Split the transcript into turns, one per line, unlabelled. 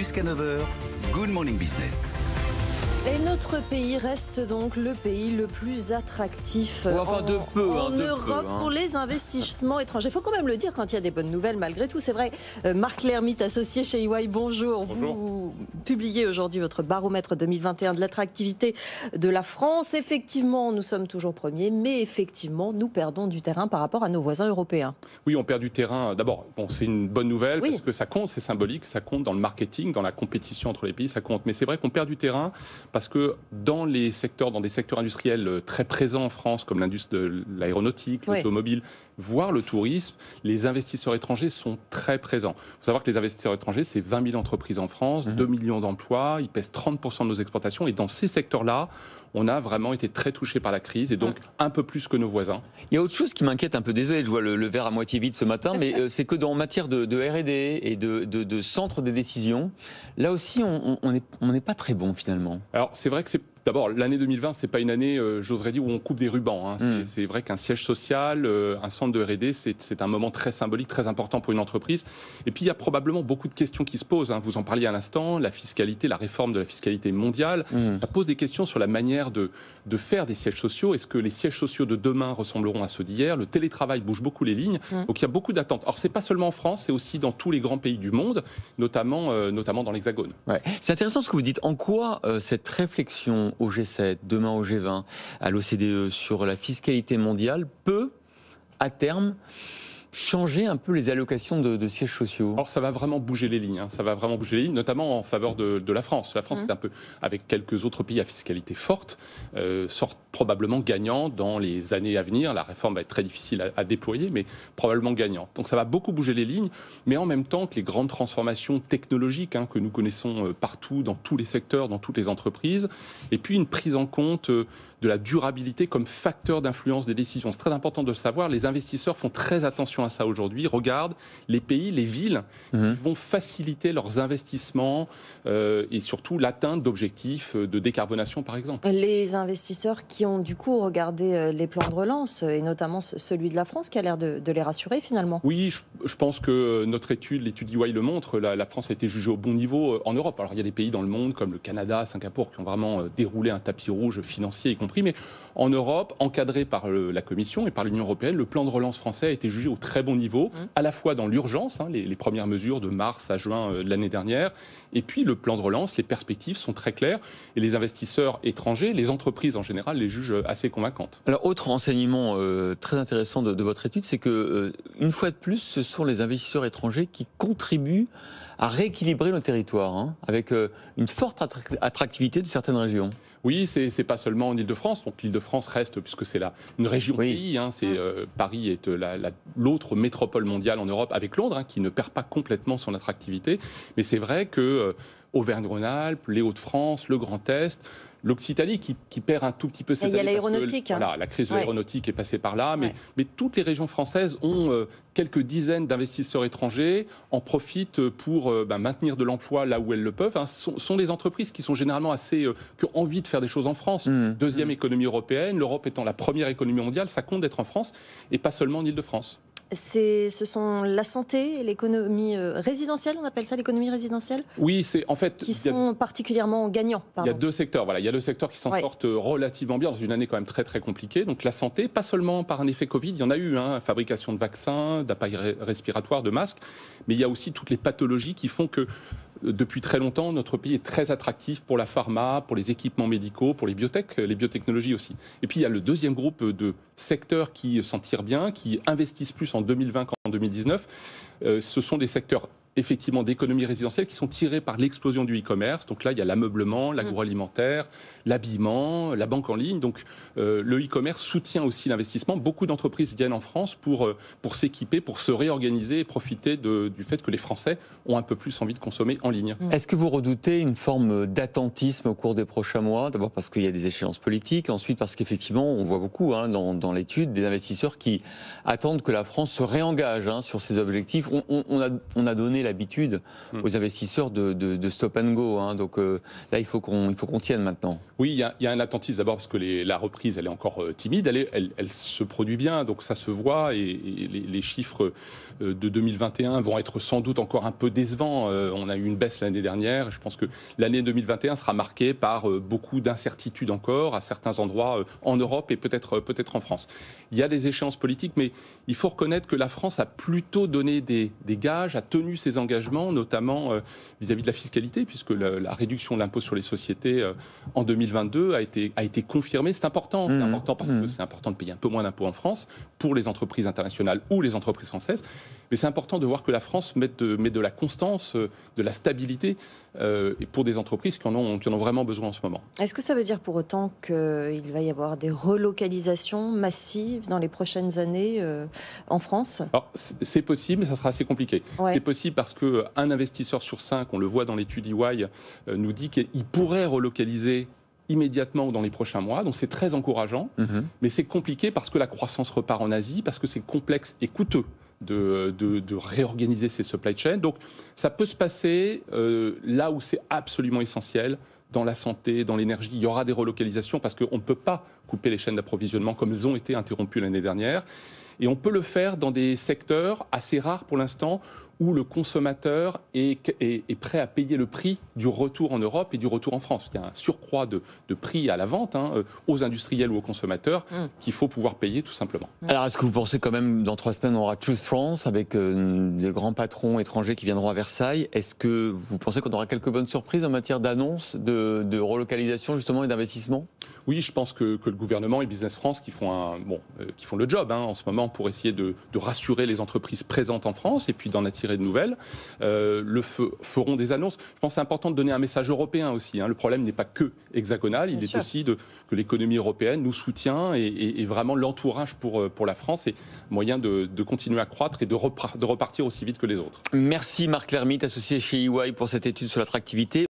Jusqu'à 9 heures, Good Morning Business.
Et notre pays reste donc le pays le plus attractif en Europe pour les investissements étrangers. Il faut quand même le dire quand il y a des bonnes nouvelles malgré tout. C'est vrai, Marc Lermite, associé chez EY, bonjour. Vous publiez aujourd'hui votre baromètre 2021 de l'attractivité de la France. Effectivement, nous sommes toujours premiers, mais effectivement, nous perdons du terrain par rapport à nos voisins européens.
Oui, on perd du terrain. D'abord, c'est une bonne nouvelle parce que ça compte, c'est symbolique, ça compte dans le marketing, dans la compétition entre les pays, ça compte. Mais c'est vrai qu'on perd du terrain parce que dans des secteurs industriels très présents en France, comme l'industrie de l'aéronautique, l'automobile, voire le tourisme, les investisseurs étrangers sont très présents. Il faut savoir que les investisseurs étrangers, c'est 20 000 entreprises en France, 2 millions d'emplois, ils pèsent 30% de nos exportations. Et dans ces secteurs-là, on a vraiment été très touché par la crise et donc un peu plus que nos voisins.
Il y a autre chose qui m'inquiète un peu, désolé, je vois le verre à moitié vide ce matin, mais c'est que en matière de R&D et de centre des décisions, là aussi on n'est pas très bon finalement.
Alors c'est vrai que d'abord, l'année 2020, c'est pas une année, j'oserais dire, où on coupe des rubans. C'est vrai qu'un siège social, un centre de R&D, c'est un moment très symbolique, très important pour une entreprise. Et puis, il y a probablement beaucoup de questions qui se posent. Vous en parliez à l'instant, la fiscalité, la réforme de la fiscalité mondiale. Ça pose des questions sur la manière de faire des sièges sociaux. Est-ce que les sièges sociaux de demain ressembleront à ceux d'hier? Le télétravail bouge beaucoup les lignes. Donc, il y a beaucoup d'attentes. Alors, c'est pas seulement en France, c'est aussi dans tous les grands pays du monde, notamment dans l'Hexagone.
Ouais. C'est intéressant ce que vous dites. En quoi cette réflexion au G7, demain au G20, à l'OCDE sur la fiscalité mondiale peut, à terme, changer un peu les allocations de sièges sociaux?
Alors ça va vraiment bouger les lignes, ça va vraiment bouger les lignes, notamment en faveur de la France. La France est un peu, avec quelques autres pays à fiscalité forte, sort probablement gagnant dans les années à venir. La réforme va être très difficile à déployer, mais probablement gagnant. Donc ça va beaucoup bouger les lignes, mais en même temps que les grandes transformations technologiques que nous connaissons partout, dans tous les secteurs, dans toutes les entreprises, et puis une prise en compte de la durabilité comme facteur d'influence des décisions. C'est très important de le savoir. Les investisseurs font très attention à ça aujourd'hui. Regardent les pays, les villes qui vont faciliter leurs investissements et surtout l'atteinte d'objectifs de décarbonation, par exemple.
Les investisseurs qui ont du coup regardé les plans de relance et notamment celui de la France qui a l'air de les rassurer finalement.
Oui, je pense que notre étude, l'étude EY le montre, la France a été jugée au bon niveau en Europe. Alors il y a des pays dans le monde comme le Canada, Singapour qui ont vraiment déroulé un tapis rouge financier y compris. Mais en Europe, encadré par la Commission et par l'Union européenne, le plan de relance français a été jugé au très bon niveau, à la fois dans l'urgence, les premières mesures de mars à juin de l'année dernière, et puis le plan de relance, les perspectives sont très claires, et les investisseurs étrangers, les entreprises en général, les jugent assez convaincantes.
Alors, autre renseignement très intéressant de votre étude, c'est que, une fois de plus, ce sont les investisseurs étrangers qui contribuent à rééquilibrer nos territoires, avec une forte attractivité de certaines régions.
Oui, c'est pas seulement en Île-de-France. Donc l'Île-de-France reste, puisque c'est une région pays. Paris est l'autre métropole mondiale en Europe, avec Londres, qui ne perd pas complètement son attractivité. Mais c'est vrai que Auvergne-Rhône-Alpes, les Hauts-de-France, le Grand Est, l'Occitanie qui perd un tout petit peu cette année.
Il y a l'aéronautique.
La crise de l'aéronautique est passée par là, mais toutes les régions françaises ont quelques dizaines d'investisseurs étrangers, en profitent pour maintenir de l'emploi là où elles le peuvent. Sont des entreprises qui sont généralement qui ont envie de faire des choses en France. Deuxième économie européenne, l'Europe étant la première économie mondiale, ça compte d'être en France et pas seulement en Île-de-France.
Ce sont la santé et l'économie résidentielle, on appelle ça l'économie résidentielle?
Oui, c'est en fait...
Qui sont particulièrement gagnants.
Il y a deux secteurs, il y a le secteur qui s'en sortent relativement bien dans une année quand même très très compliquée. Donc la santé, pas seulement par un effet Covid, il y en a eu, fabrication de vaccins, d'appareils respiratoires, de masques, mais il y a aussi toutes les pathologies qui font que depuis très longtemps, notre pays est très attractif pour la pharma, pour les équipements médicaux, pour les biotech, les biotechnologies aussi. Et puis il y a le deuxième groupe de secteurs qui s'en tirent bien, qui investissent plus en 2020 qu'en 2019. Ce sont des secteurs effectivement d'économie résidentielle qui sont tirés par l'explosion du e-commerce. Donc là, il y a l'ameublement, l'agroalimentaire, l'habillement, la banque en ligne. Donc le e-commerce soutient aussi l'investissement. Beaucoup d'entreprises viennent en France pour s'équiper, pour se réorganiser et profiter du fait que les Français ont un peu plus envie de consommer en ligne.
Est-ce que vous redoutez une forme d'attentisme au cours des prochains mois? D'abord parce qu'il y a des échéances politiques, ensuite parce qu'effectivement, on voit beaucoup dans l'étude des investisseurs qui attendent que la France se réengage sur ses objectifs. On a donné donné l'habitude aux investisseurs de stop and go. Hein. Donc là, il faut qu'on tienne maintenant.
Oui, il y a un attentisme d'abord parce que la reprise, elle est encore timide. Elle se produit bien, donc ça se voit. Et les chiffres de 2021 vont être sans doute encore un peu décevants. On a eu une baisse l'année dernière. Je pense que l'année 2021 sera marquée par beaucoup d'incertitudes encore à certains endroits en Europe et peut-être en France. Il y a des échéances politiques, mais il faut reconnaître que la France a plutôt donné des gages, a tenu ses engagements, notamment vis-à-vis de la fiscalité, puisque la réduction de l'impôt sur les sociétés en 2022 a été confirmée. C'est important parce que c'est important de payer un peu moins d'impôts en France pour les entreprises internationales ou les entreprises françaises. Mais c'est important de voir que la France met de la constance, de la stabilité pour des entreprises qui en ont vraiment besoin en ce moment.
Est-ce que ça veut dire pour autant qu'il va y avoir des relocalisations massives dans les prochaines années en France ?
Alors, c'est possible, mais ça sera assez compliqué. Ouais. C'est possible parce qu'un investisseur sur 5, on le voit dans l'étude EY, nous dit qu'il pourrait relocaliser immédiatement ou dans les prochains mois. Donc c'est très encourageant, mais c'est compliqué parce que la croissance repart en Asie, parce que c'est complexe et coûteux de réorganiser ces supply chains. Donc ça peut se passer là où c'est absolument essentiel, dans la santé, dans l'énergie. Il y aura des relocalisations parce qu'on ne peut pas couper les chaînes d'approvisionnement comme elles ont été interrompues l'année dernière. Et on peut le faire dans des secteurs assez rares pour l'instant où le consommateur est prêt à payer le prix du retour en Europe et du retour en France. Il y a un surcroît de prix à la vente aux industriels ou aux consommateurs qu'il faut pouvoir payer tout simplement.
Alors est-ce que vous pensez quand même dans 3 semaines on aura Choose France avec des grands patrons étrangers qui viendront à Versailles? Est-ce que vous pensez qu'on aura quelques bonnes surprises en matière d'annonces, de relocalisation justement et d'investissement?
Oui, je pense que le gouvernement et Business France qui font le job en ce moment pour essayer de rassurer les entreprises présentes en France et puis d'en attirer de nouvelles, feront des annonces. Je pense que c'est important de donner un message européen aussi. Le problème n'est pas que hexagonal, il est aussi que l'économie européenne nous soutient et vraiment l'entourage pour la France et moyen de continuer à croître et de repartir aussi vite que les autres.
Merci Marc Lermite, associé chez EY pour cette étude sur l'attractivité.